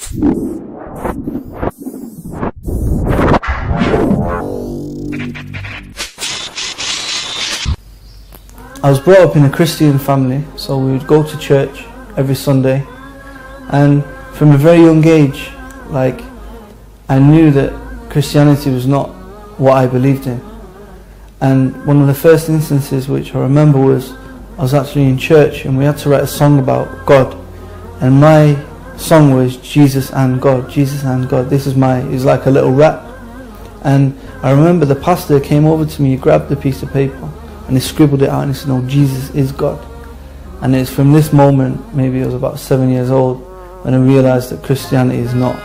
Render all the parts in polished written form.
I was brought up in a Christian family, so we would go to church every Sunday, and from a very young age, like, I knew that Christianity was not what I believed in. And one of the first instances which I remember was I was actually in church and we had to write a song about God, and my song was Jesus and God, Jesus and God. This is it's like a little rap. And I remember the pastor came over to me, he grabbed a piece of paper and he scribbled it out and he said, "No, Jesus is God." And it's from this moment, maybe I was about 7 years old, when I realised that Christianity is not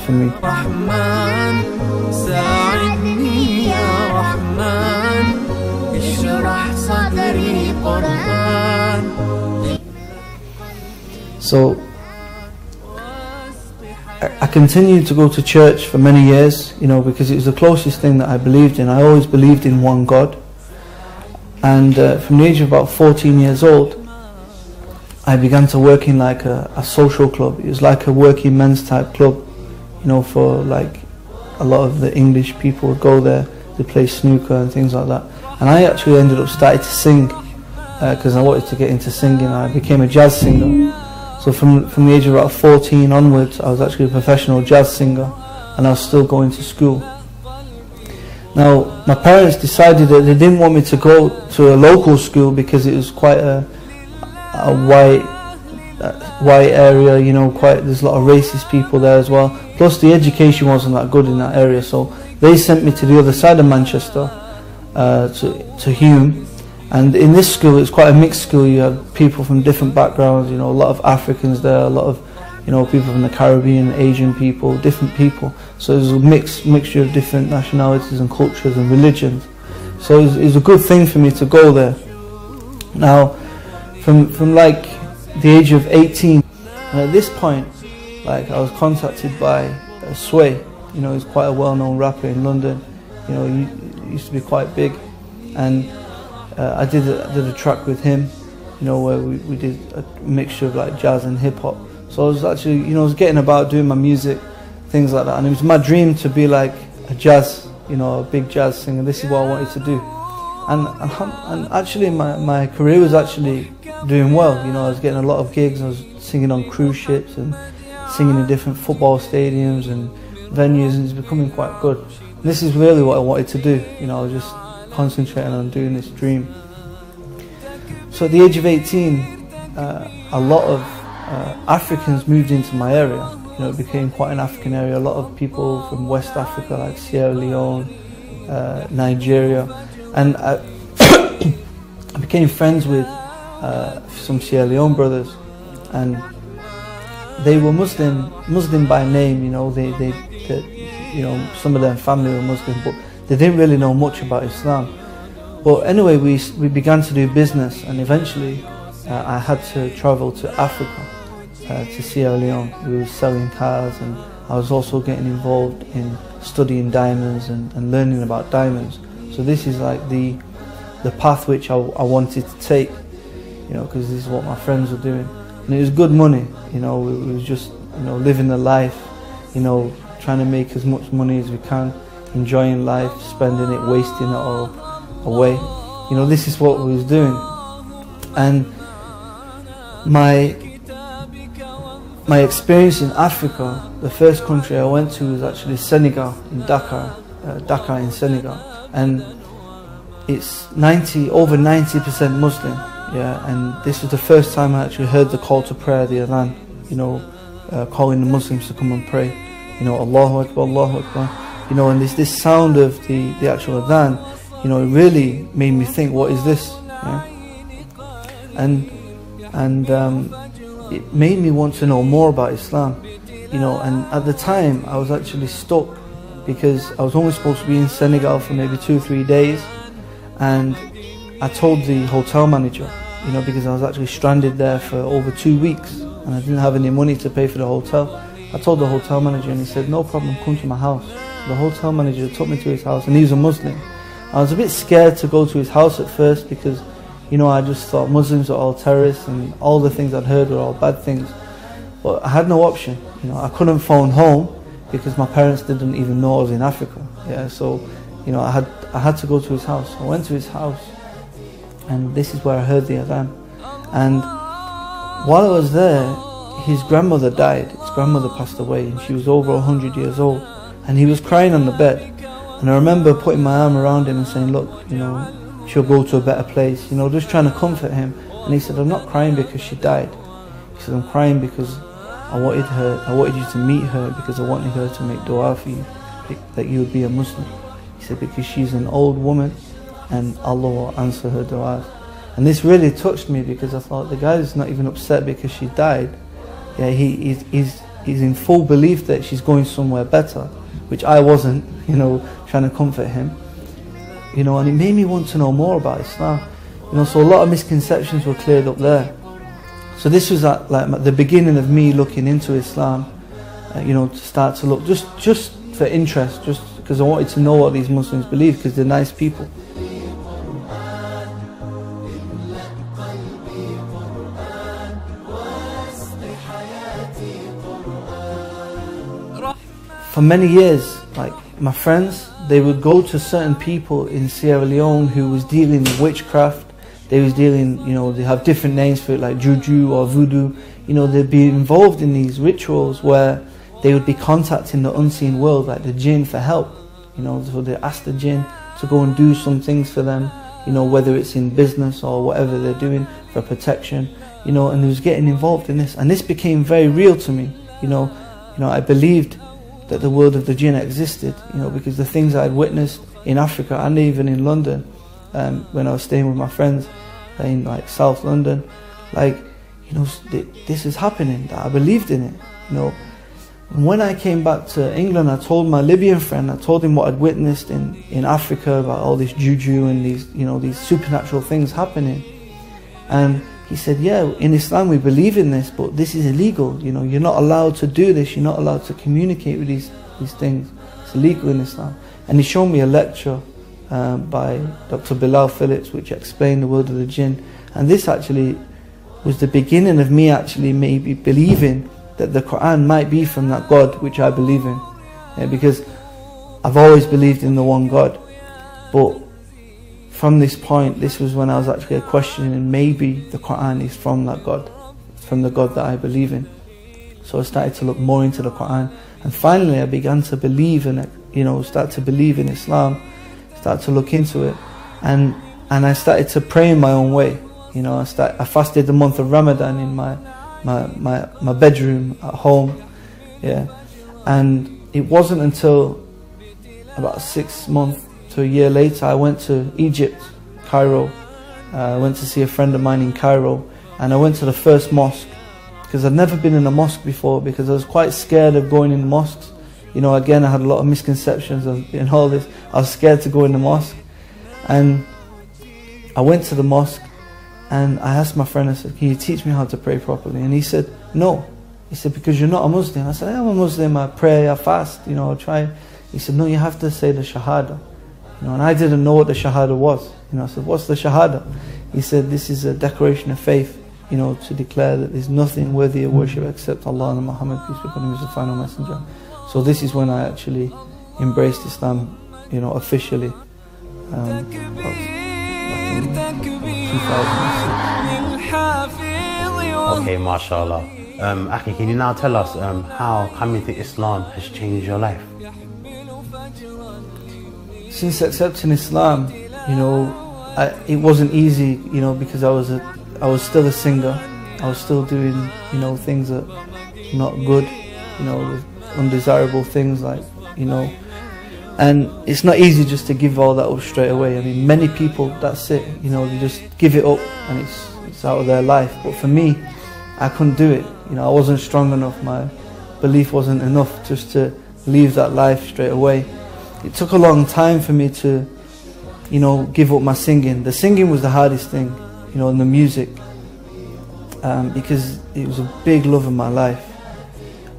for me. So I continued to go to church for many years, because it was the closest thing that I believed in. I always believed in one God. And from the age of about 14 years old, I began to work in like a social club. It was like a working men's type club, for like a lot of the English people would go there to play snooker and things like that. And I actually ended up starting to sing because I wanted to get into singing. I became a jazz singer. So from the age of about 14 onwards, I was actually a professional jazz singer, and I was still going to school. Now, my parents decided that they didn't want me to go to a local school because it was quite a white area, there's a lot of racist people there as well. Plus the education wasn't that good in that area, so they sent me to the other side of Manchester, to Hume. And in this school, it's quite a mixed school. You have people from different backgrounds, a lot of Africans there, a lot of people from the Caribbean, Asian people, different people. So there's a mixture of different nationalities and cultures and religions. So it was a good thing for me to go there. Now, from like the age of 18, and at this point, like, I was contacted by Sway. He's quite a well-known rapper in London. He used to be quite big, and I did a track with him, where we did a mixture of like jazz and hip hop. So I was actually, I was getting about doing my music, things like that, and it was my dream to be like a jazz, a big jazz singer. This is what I wanted to do, and actually my career was actually doing well. I was getting a lot of gigs. I was singing on cruise ships and singing in different football stadiums and venues, and it's becoming quite good. And this is really what I wanted to do. I was just concentrating on doing this dream. So at the age of 18, a lot of Africans moved into my area. It became quite an African area. A lot of people from West Africa, like Sierra Leone, Nigeria, and I became friends with some Sierra Leone brothers, and they were Muslim by name. Some of their family were Muslim, but they didn't really know much about Islam. But anyway, we began to do business, and eventually I had to travel to Africa, to Sierra Leone. We were selling cars, and I was also getting involved in studying diamonds and learning about diamonds. So this is like the path which I wanted to take, because this is what my friends were doing. And it was good money, it was just, living the life, trying to make as much money as we can, enjoying life, spending it, wasting it all away. This is what we was doing. And my experience in Africa, the first country I went to was actually Senegal, in Dakar in Senegal. And it's over 90% Muslim, and this was the first time I actually heard the call to prayer, the adhan, calling the Muslims to come and pray, Allahu Akbar, Allahu Akbar, and this sound of the actual adhan, it really made me think, what is this? And it made me want to know more about Islam, and at the time I was actually stuck because I was only supposed to be in Senegal for maybe 2-3 days, and I told the hotel manager, because I was actually stranded there for over 2 weeks and I didn't have any money to pay for the hotel. I told the hotel manager, and he said, "No problem, come to my house." The hotel manager took me to his house, and he was a Muslim. I was a bit scared to go to his house at first because, I just thought Muslims are all terrorists and all the things I'd heard were all bad things. But I had no option. You know, I couldn't phone home because my parents didn't even know I was in Africa. Yeah, so you know, I had to go to his house. I went to his house, and this is where I heard the adhan. And while I was there, his grandmother died. His grandmother passed away, and she was over 100 years old. And he was crying on the bed. And I remember putting my arm around him and saying, look, you know, she'll go to a better place. You know, just trying to comfort him. And he said, I'm not crying because she died. He said, I'm crying because I wanted you to meet her, because I wanted her to make dua for you, that you would be a Muslim. He said, because she's an old woman and Allah will answer her du'as. And this really touched me, because I thought, the guy is not even upset because she died. Yeah, he's in full belief that she's going somewhere better, which I wasn't, you know, trying to comfort him. You know, and it made me want to know more about Islam. You know, so a lot of misconceptions were cleared up there. So this was like the beginning of me looking into Islam, you know, to start to look just for interest, just because I wanted to know what these Muslims believe, because they're nice people. For many years, like my friends, they would go to certain people in Sierra Leone who was dealing with witchcraft. They was dealing, you know, they have different names for it, like juju or voodoo. You know, they'd be involved in these rituals where they would be contacting the unseen world, like the jinn, for help. You know, so they ask the jinn to go and do some things for them, you know, whether it's in business or whatever they're doing for protection, you know, and they was getting involved in this. And this became very real to me, you know, I believed that the world of the jinn existed, you know, because the things I'd witnessed in Africa and even in London, when I was staying with my friends in like South London, like, you know, this is happening, that I believed in it, you know. And when I came back to England, I told my Libyan friend, I told him what I'd witnessed in Africa about all this juju and these, you know, these supernatural things happening. And he said, yeah, in Islam we believe in this, but this is illegal, you know, you're not allowed to do this, you're not allowed to communicate with these things, it's illegal in Islam. And he showed me a lecture by Dr. Bilal Phillips, which explained the world of the jinn. And this actually was the beginning of me actually maybe believing that the Quran might be from that God which I believe in. Yeah, because I've always believed in the one God. But from this point, this was when I was actually questioning maybe the Quran is from that God, from the God that I believe in. So I started to look more into the Quran. And finally I began to believe in it, you know, start to believe in Islam, start to look into it. And I started to pray in my own way. You know, I fasted the month of Ramadan in my bedroom at home, yeah. And it wasn't until about 6 months to a year later I went to Egypt, Cairo. I went to see a friend of mine in Cairo, and I went to the first mosque, because I'd never been in a mosque before, because I was quite scared of going in mosques. You know, again, I had a lot of misconceptions of in all this. I was scared to go in the mosque. And I went to the mosque, and I asked my friend, I said, can you teach me how to pray properly? And he said, no. He said, because you're not a Muslim. I said, I am a Muslim, I pray, I fast, you know, I try. He said, no, you have to say the Shahada. You know, and I didn't know what the Shahada was. You know, I said, what's the Shahada? He said, this is a declaration of faith, you know, to declare that there's nothing worthy of worship except Allah and Muhammad, peace be upon him, is the final messenger. So this is when I actually embraced Islam, you know, officially. Back in 2006. Okay, mashallah. Aki, can you now tell us how coming to Islam has changed your life? Since accepting Islam, you know, it wasn't easy, you know, because I was still a singer. I was still doing, you know, things that not good, you know, undesirable things, like, you know. And it's not easy just to give all that up straight away. I mean, many people, that's it, you know, they just give it up and it's out of their life. But for me, I couldn't do it. You know, I wasn't strong enough. My belief wasn't enough just to leave that life straight away. It took a long time for me to, you know, give up my singing. The singing was the hardest thing, you know, and the music, because it was a big love of my life.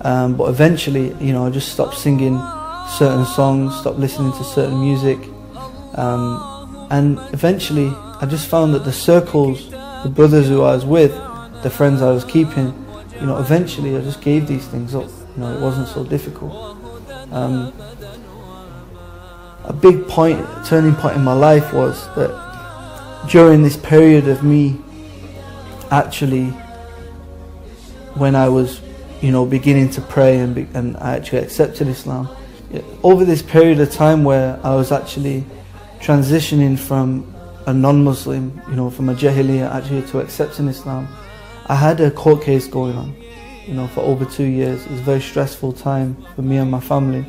But eventually, you know, I just stopped singing certain songs, stopped listening to certain music, and eventually I just found that the circles, the brothers who I was with, the friends I was keeping, you know, eventually I just gave these things up. You know, it wasn't so difficult. A big turning point in my life was that during this period of me actually, when I was, you know, beginning to pray and I actually accepted Islam, over this period of time where I was actually transitioning from a non-Muslim, you know, from a Jahiliyyah actually to accepting Islam, I had a court case going on, you know, for over 2 years. It was a very stressful time for me and my family,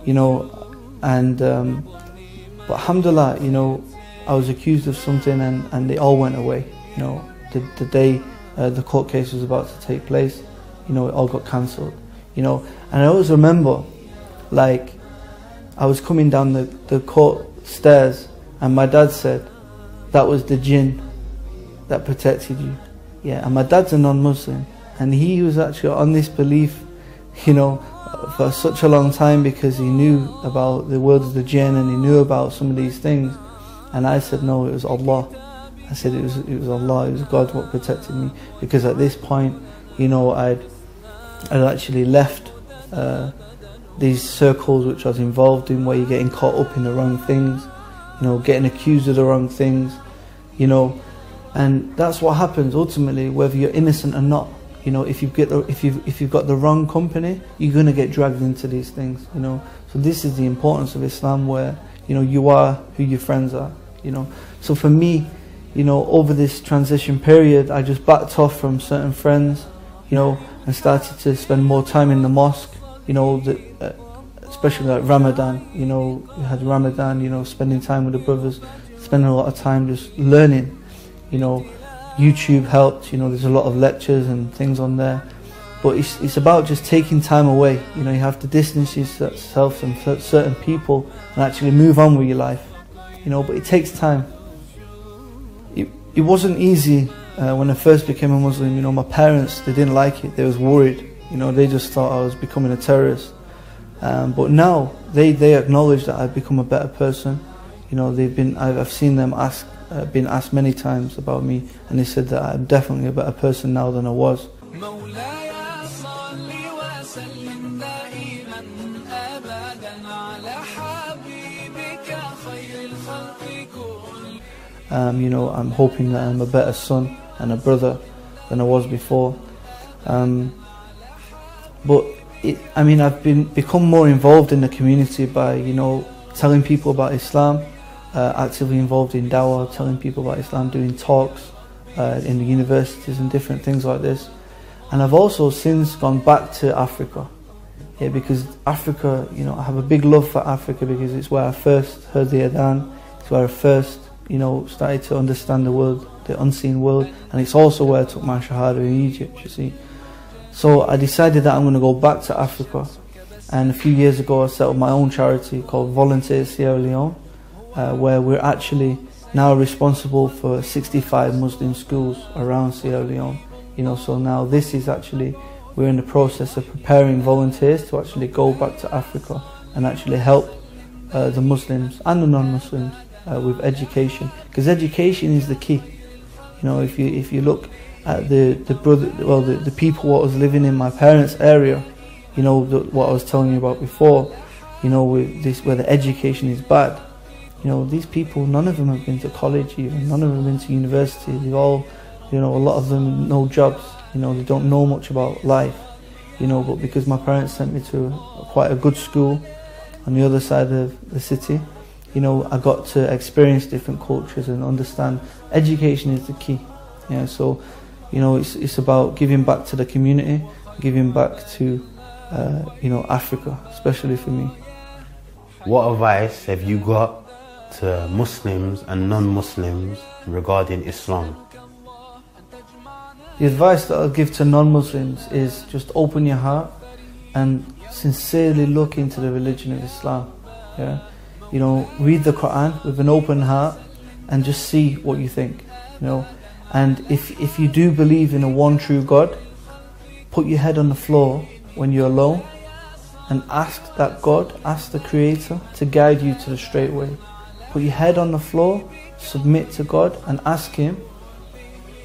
you know, and but alhamdulillah, you know, I was accused of something and they all went away. You know, the day the court case was about to take place, you know, it all got cancelled. You know, and I always remember, like, I was coming down the court stairs and my dad said, that was the jinn that protected you. Yeah, and my dad's a non-Muslim and he was actually on this belief, you know, for such a long time because he knew about the world of the jinn and he knew about some of these things. And I said, no, it was Allah. I said it was Allah, it was God what protected me, because at this point, you know, I'd actually left these circles which I was involved in, where you're getting caught up in the wrong things, you know, getting accused of the wrong things, you know, and that's what happens ultimately, whether you're innocent or not. You know, if you've got the wrong company, you're gonna get dragged into these things. You know, so this is the importance of Islam, where, you know, you are who your friends are. You know, so for me, you know, over this transition period, I just backed off from certain friends, you know, and started to spend more time in the mosque. You know, especially like Ramadan. You know, we had Ramadan. You know, spending time with the brothers, spending a lot of time just learning. You know, YouTube helped, you know, there's a lot of lectures and things on there, but it's about just taking time away. You know, you have to distance yourself from certain people and actually move on with your life, you know, but it takes time. It wasn't easy when I first became a Muslim. You know, my parents, they didn't like it, they was worried, you know, they just thought I was becoming a terrorist, but now they acknowledge that I've become a better person. You know, I've seen them been asked many times about me, and they said that I'm definitely a better person now than I was. You know, I'm hoping that I'm a better son and a brother than I was before. But I mean, I've become more involved in the community by, you know, telling people about Islam. Actively involved in dawah, telling people about Islam, doing talks in the universities and different things like this. And I've also since gone back to Africa, yeah, because Africa, you know, I have a big love for Africa because it's where I first heard the adhan, it's where I first, you know, started to understand the world, the unseen world, and it's also where I took my shahada in Egypt, you see. So I decided that I'm going to go back to Africa, and a few years ago I set up my own charity called Volunteers Sierra Leone, where we're actually now responsible for 65 Muslim schools around Sierra Leone. You know, so now this is actually, we're in the process of preparing volunteers to actually go back to Africa and actually help the Muslims and the non-Muslims with education, because education is the key. You know, if you look at the people what was living in my parents' area, you know, what I was telling you about before, you know, with this, where the education is bad. You know, these people, none of them have been to college even, none of them have been to university. They've all, you know, a lot of them no jobs, you know, they don't know much about life, you know, but because my parents sent me to quite a good school on the other side of the city, you know, I got to experience different cultures and understand education is the key. Yeah, so, you know, it's about giving back to the community, giving back to, you know, Africa, especially for me. What advice have you got to Muslims and non-Muslims regarding Islam? The advice that I'll give to non-Muslims is just open your heart and sincerely look into the religion of Islam. Yeah, you know, read the Quran with an open heart and just see what you think. You know, and if you do believe in a one true God, put your head on the floor when you're alone and ask that God, ask the Creator to guide you to the straight way. Put your head on the floor, submit to God and ask Him,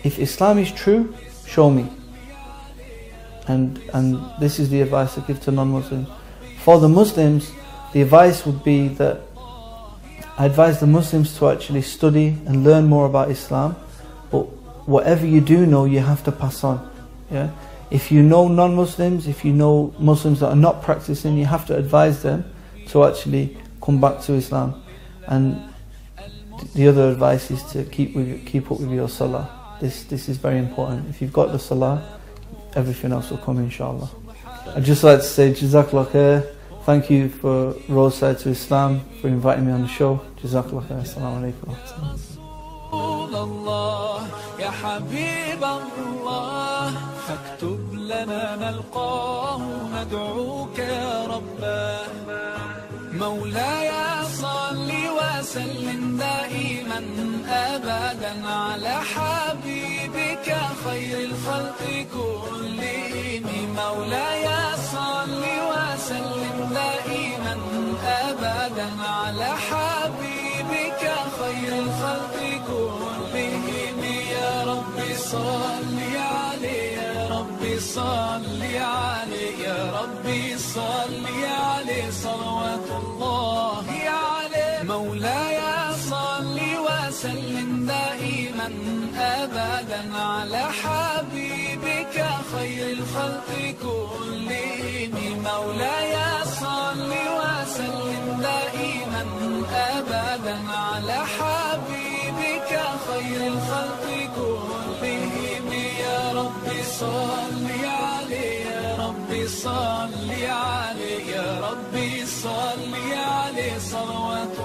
if Islam is true, show me. and this is the advice I give to non-Muslims. For the Muslims, the advice would be that I advise the Muslims to actually study and learn more about Islam, but whatever you do know, you have to pass on. Yeah? If you know non-Muslims, if you know Muslims that are not practicing, you have to advise them to actually come back to Islam. And the other advice is to keep up with your salah. This is very important. If you've got the salah, everything else will come, inshallah. I'd just like to say Jazakallah khair. Thank you for Roadside to Islam, for inviting me on the show. Jazakallah khair. Assalamu alaikum. يا حبيب الله فاكتب لنا نلقاه ندعوك يا رباه مولاي صل وسلم دائما أبدا على حبيبك خير الخلق كلهم مولاي صل وسلم دائما أبدا على حبيبك خير الخلق كلهم يا ربي صل عليه يا ربي صل عليه يا ربي صل عليه صلوات الله عليه مولاي صل وسلم دائما أبدا على حبيبك خير الخلق كلهم مولاي صل وسلم دائما أبدا على حبيبك خير الخلق كلهم يا ربي صل عليه يا ربي صل عليه يا ربي صل عليه صلوات